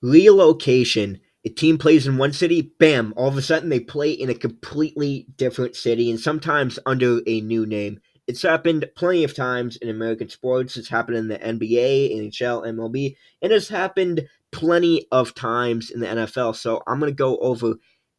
Relocation. A team plays in one city, bam, all of a sudden they play in a completely different city and sometimes under a new name. It's happened plenty of times in American sports. It's happened in the NBA, NHL, MLB, and it's happened plenty of times in the NFL. So I'm going to go over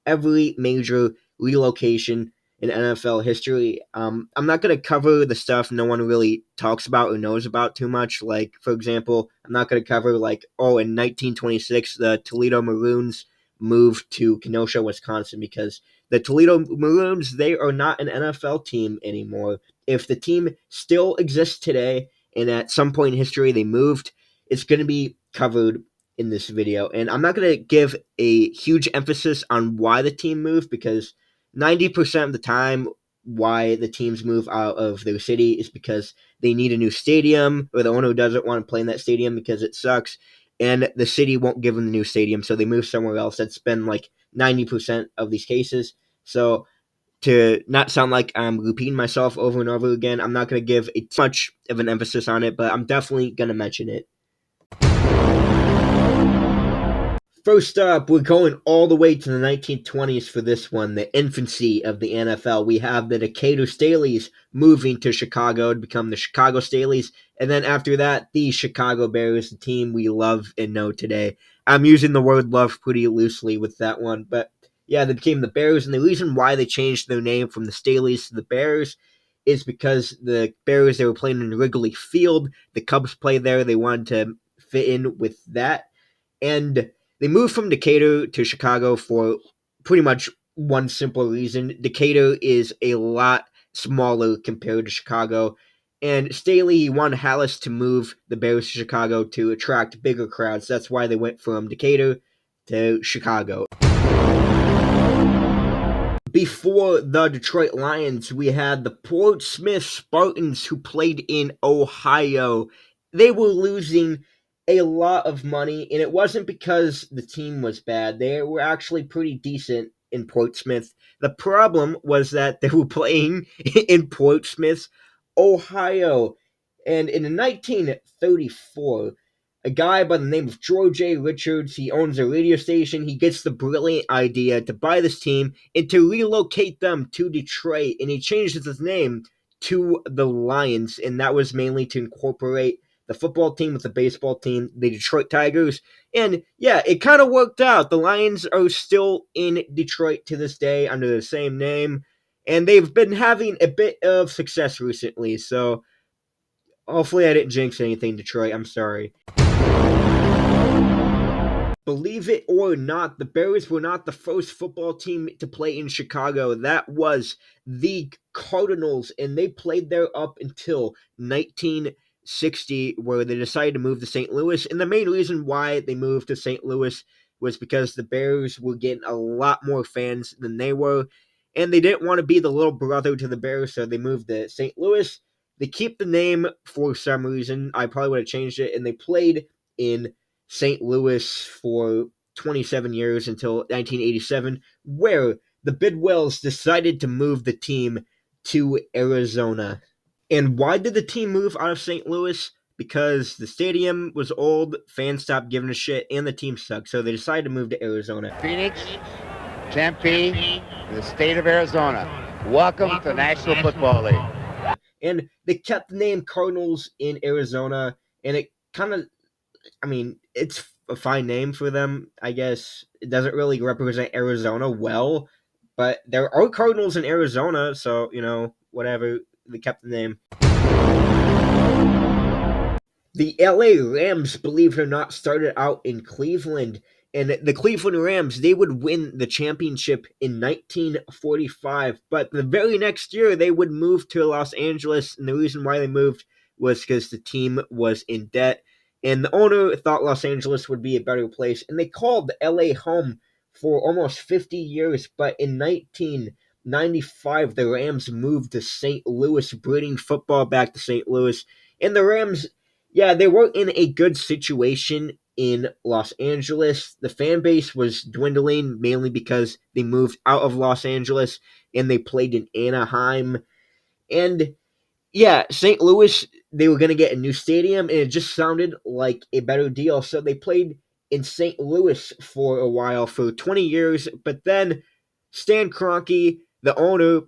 every major relocation in NFL history. I'm not going to cover the stuff no one really talks about or knows about too much. Like, for example, I'm not going to cover, like, oh, in 1926, the Toledo Maroons moved to Kenosha, Wisconsin, because the Toledo Maroons, they are not an NFL team anymore. If the team still exists today and at some point in history they moved, it's going to be covered in this video. And I'm not going to give a huge emphasis on why the team moved because 90% of the time, why the teams move out of their city is because they need a new stadium, or the owner doesn't want to play in that stadium because it sucks, and the city won't give them the new stadium, so they move somewhere else. That's been like 90% of these cases. So, to not sound like I'm repeating myself over and over again, I'm not going to give too much of an emphasis on it, but I'm definitely going to mention it. First up, we're going all the way to the 1920s for this one, the infancy of the NFL. We have the Decatur Staleys moving to Chicago to become the Chicago Staleys, and then after that, the Chicago Bears, the team we love and know today. I'm using the word love pretty loosely with that one, but yeah, they became the Bears, and the reason why they changed their name from the Staleys to the Bears is because the Bears, they were playing in Wrigley Field. The Cubs played there. They wanted to fit in with that, and they moved from Decatur to Chicago for pretty much one simple reason. Decatur is a lot smaller compared to Chicago. And Staley wanted Hallis to move the Bears to Chicago to attract bigger crowds. That's why they went from Decatur to Chicago. Before the Detroit Lions, we had the Portsmouth Spartans who played in Ohio. They were losing a lot of money, and it wasn't because the team was bad. They were actually pretty decent in Portsmouth. The problem was that they were playing in Portsmouth, Ohio. And in 1934, a guy by the name of George A. Richards, he owns a radio station. He gets the brilliant idea to buy this team and to relocate them to Detroit. And he changes his name to the Lions. And that was mainly to incorporate the football team with the baseball team, the Detroit Tigers. And yeah, it kind of worked out. The Lions are still in Detroit to this day under the same name. And they've been having a bit of success recently. So hopefully I didn't jinx anything, Detroit. I'm sorry. Believe it or not, the Bears were not the first football team to play in Chicago. That was the Cardinals, and they played there up until 1960, where they decided to move to St. Louis. And the main reason why they moved to St. Louis was because the Bears were getting a lot more fans than they were, and they didn't want to be the little brother to the Bears, so they moved to St. Louis. They keep the name for some reason. I probably would have changed it, and they played in St. Louis for 27 years until 1987, where the Bidwells decided to move the team to Arizona. And why did the team move out of St. Louis? Because the stadium was old, fans stopped giving a shit, and the team sucked, so they decided to move to Arizona. Phoenix, Tempe, the state of Arizona. Welcome to the National Football League. And they kept the name Cardinals in Arizona, and it kind of, I mean, it's a fine name for them, I guess. It doesn't really represent Arizona well, but there are Cardinals in Arizona, so, whatever. They kept the name. The LA Rams, believe it or not, started out in Cleveland, and the Cleveland Rams, they would win the championship in 1945, but the very next year they would move to Los Angeles, and the reason why they moved was because the team was in debt, and the owner thought Los Angeles would be a better place, and they called LA home for almost 50 years, but in 1995, the Rams moved to St. Louis, bringing football back to St. Louis, and the Rams, yeah, they were in a good situation in Los Angeles. The fan base was dwindling mainly because they moved out of Los Angeles and they played in Anaheim. And yeah, St. Louis, they were going to get a new stadium and it just sounded like a better deal. So they played in St. Louis for a while, for 20 years. But then Stan Kroenke, the owner,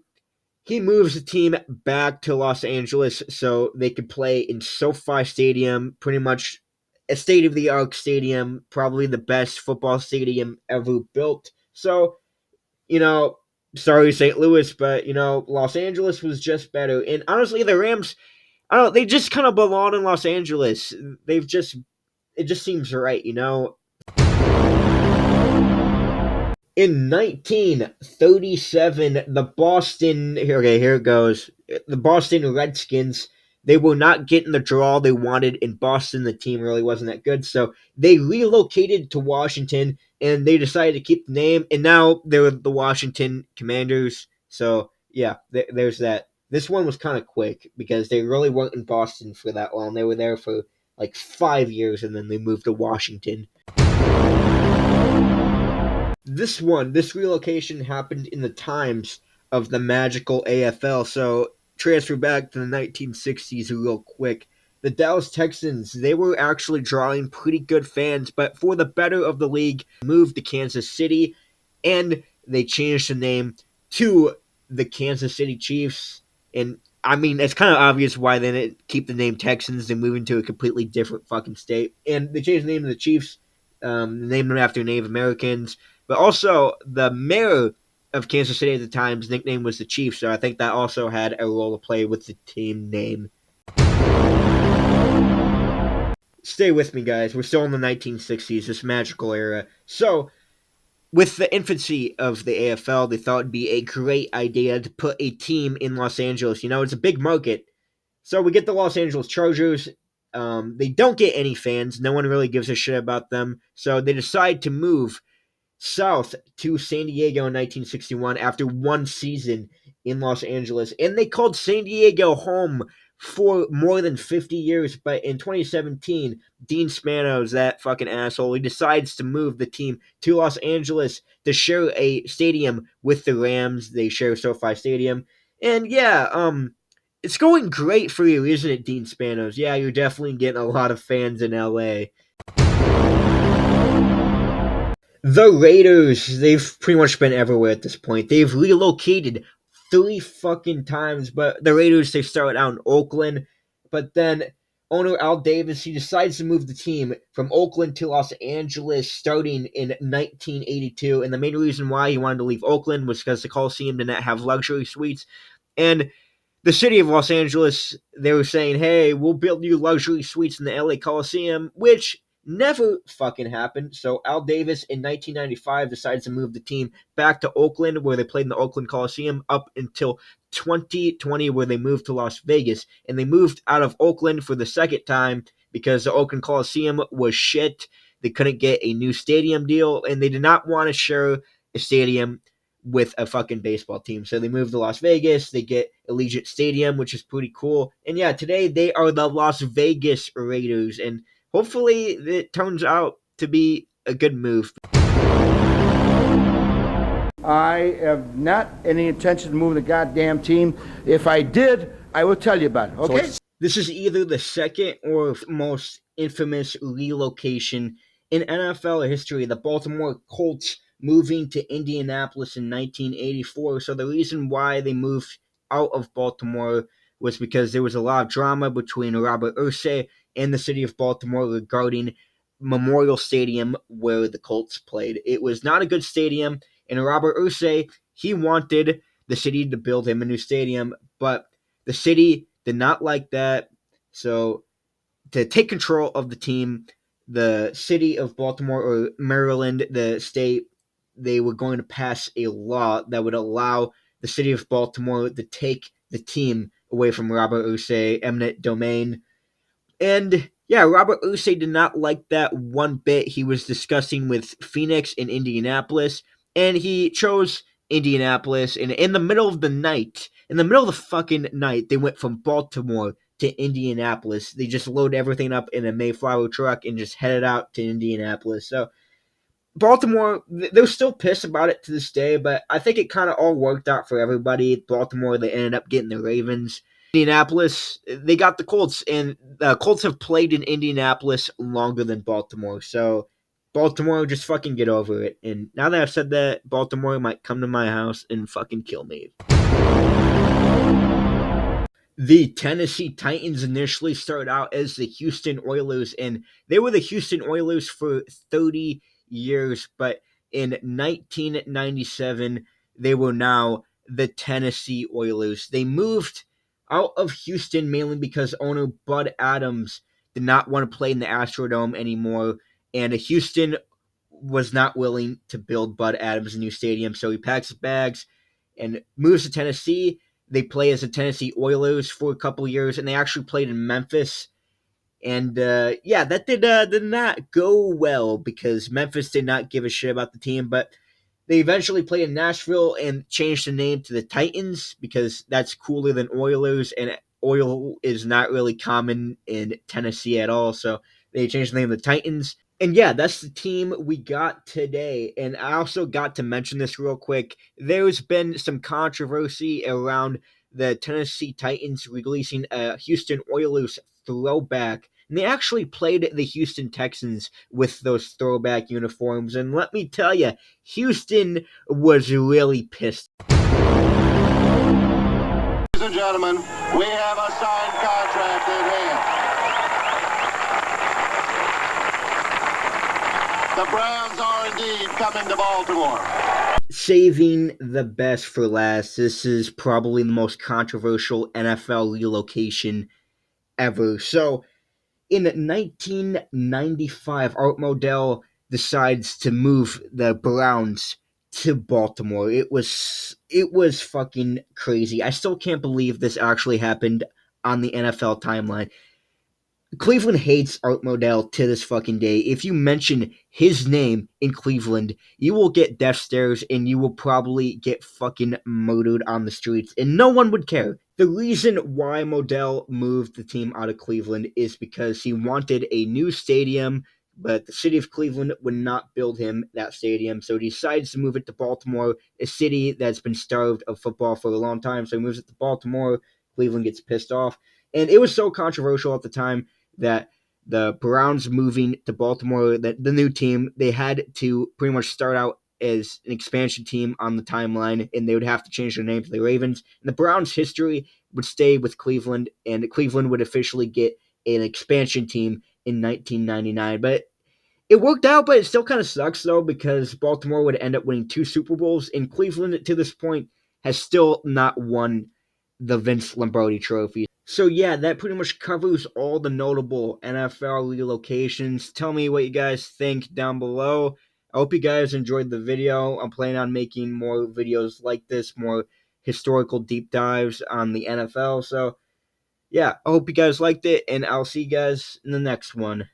he moves the team back to Los Angeles so they could play in SoFi Stadium, pretty much a state of the art stadium, probably the best football stadium ever built. So, you know, sorry, St. Louis, but, Los Angeles was just better. And honestly, the Rams, I don't know, they just kind of belong in Los Angeles. It just seems right. In 1937, here it goes. The Boston Redskins, they were not getting the draw they wanted in Boston. The team really wasn't that good, so they relocated to Washington, and they decided to keep the name, and now they're the Washington Commanders. So, yeah, there's that. This one was kind of quick because they really weren't in Boston for that long. They were there for like 5 years, and then they moved to Washington. This relocation happened in the times of the magical AFL. So transfer back to the 1960s real quick. The Dallas Texans, they were actually drawing pretty good fans, but for the better of the league, moved to Kansas City, and they changed the name to the Kansas City Chiefs. And I mean, it's kind of obvious why they didn't keep the name Texans and move into a completely different fucking state. And they changed the name of the Chiefs, named them after Native Americans. But also, the mayor of Kansas City at the time's nickname was the Chief, so I think that also had a role to play with the team name. Stay with me, guys. We're still in the 1960s, this magical era. So, with the infancy of the AFL, they thought it'd be a great idea to put a team in Los Angeles. It's a big market. So we get the Los Angeles Chargers. They don't get any fans. No one really gives a shit about them. So they decide to move south to San Diego in 1961 after one season in Los Angeles. And they called San Diego home for more than 50 years. But in 2017, Dean Spanos, that fucking asshole, he decides to move the team to Los Angeles to share a stadium with the Rams. They share SoFi Stadium. And yeah, it's going great for you, isn't it, Dean Spanos? Yeah, you're definitely getting a lot of fans in LA. The Raiders, they've pretty much been everywhere at this point. They've relocated 3 fucking times, but the Raiders, they started out in Oakland, but then owner Al Davis, he decides to move the team from Oakland to Los Angeles starting in 1982, and the main reason why he wanted to leave Oakland was because the Coliseum did not have luxury suites, and the city of Los Angeles, they were saying, hey, we'll build you luxury suites in the LA Coliseum, which never fucking happened. So Al Davis in 1995 decides to move the team back to Oakland, where they played in the Oakland Coliseum, up until 2020, where they moved to Las Vegas. And they moved out of Oakland for the second time because the Oakland Coliseum was shit. They couldn't get a new stadium deal, and they did not want to share a stadium with a fucking baseball team. So they moved to Las Vegas. They get Allegiant Stadium, which is pretty cool. And yeah, today they are the Las Vegas Raiders. And hopefully it turns out to be a good move. I have not any intention of moving the goddamn team. If I did, I will tell you about it, okay? This is either the second or most infamous relocation in NFL history. The Baltimore Colts moving to Indianapolis in 1984. So the reason why they moved out of Baltimore was because there was a lot of drama between Robert Irsay and the city of Baltimore regarding Memorial Stadium where the Colts played. It was not a good stadium, and Robert Irsay, he wanted the city to build him a new stadium, but the city did not like that. So to take control of the team, the city of Baltimore or Maryland, the state, they were going to pass a law that would allow the city of Baltimore to take the team away from Robert Irsay, eminent domain. And yeah, Robert Irsay did not like that one bit. He was discussing with Phoenix and Indianapolis, and he chose Indianapolis. And in the middle of the night, in the middle of the fucking night, they went from Baltimore to Indianapolis. They just loaded everything up in a Mayflower truck and just headed out to Indianapolis. So Baltimore, they're still pissed about it to this day, but I think it kind of all worked out for everybody. Baltimore, they ended up getting the Ravens. Indianapolis, they got the Colts, and the Colts have played in Indianapolis longer than Baltimore. So Baltimore, just fucking get over it. And now that I've said that, Baltimore might come to my house and fucking kill me. The Tennessee Titans initially started out as the Houston Oilers, and they were the Houston Oilers for 30 years, but in 1997, they were now the Tennessee Oilers. They moved out of Houston mainly because owner Bud Adams did not want to play in the Astrodome anymore, and Houston was not willing to build Bud Adams a new stadium, so he packs his bags and moves to Tennessee. They play as the Tennessee Oilers for a couple of years, and they actually played in Memphis. And yeah, that did not go well because Memphis did not give a shit about the team. But they eventually played in Nashville and changed the name to the Titans because that's cooler than Oilers, and oil is not really common in Tennessee at all. So they changed the name to the Titans. And yeah, that's the team we got today. And I also got to mention this real quick. There's been some controversy around the Tennessee Titans releasing a Houston Oilers throwback. And they actually played the Houston Texans with those throwback uniforms. And let me tell you, Houston was really pissed. Ladies and gentlemen, we have a signed contract in hand. The Browns are indeed coming to Baltimore. Saving the best for last, this is probably the most controversial NFL relocation ever. So, in 1995, Art Modell decides to move the Browns to Baltimore. It was fucking crazy. I still can't believe this actually happened on the NFL timeline. Cleveland hates Art Modell to this fucking day. If you mention his name in Cleveland, you will get death stares and you will probably get fucking murdered on the streets, and no one would care. The reason why Modell moved the team out of Cleveland is because he wanted a new stadium, but the city of Cleveland would not build him that stadium, so he decides to move it to Baltimore, a city that's been starved of football for a long time, so he moves it to Baltimore. Cleveland gets pissed off, and it was so controversial at the time that the Browns moving to Baltimore, that the new team, they had to pretty much start out as an expansion team on the timeline, and they would have to change their name to the Ravens. And the Browns' history would stay with Cleveland, and Cleveland would officially get an expansion team in 1999. But it worked out, but it still kind of sucks, though, because Baltimore would end up winning 2 Super Bowls, and Cleveland, to this point, has still not won the Vince Lombardi Trophy. So yeah, that pretty much covers all the notable NFL relocations. Tell me what you guys think down below. I hope you guys enjoyed the video. I'm planning on making more videos like this, more historical deep dives on the NFL. So yeah, I hope you guys liked it, and I'll see you guys in the next one.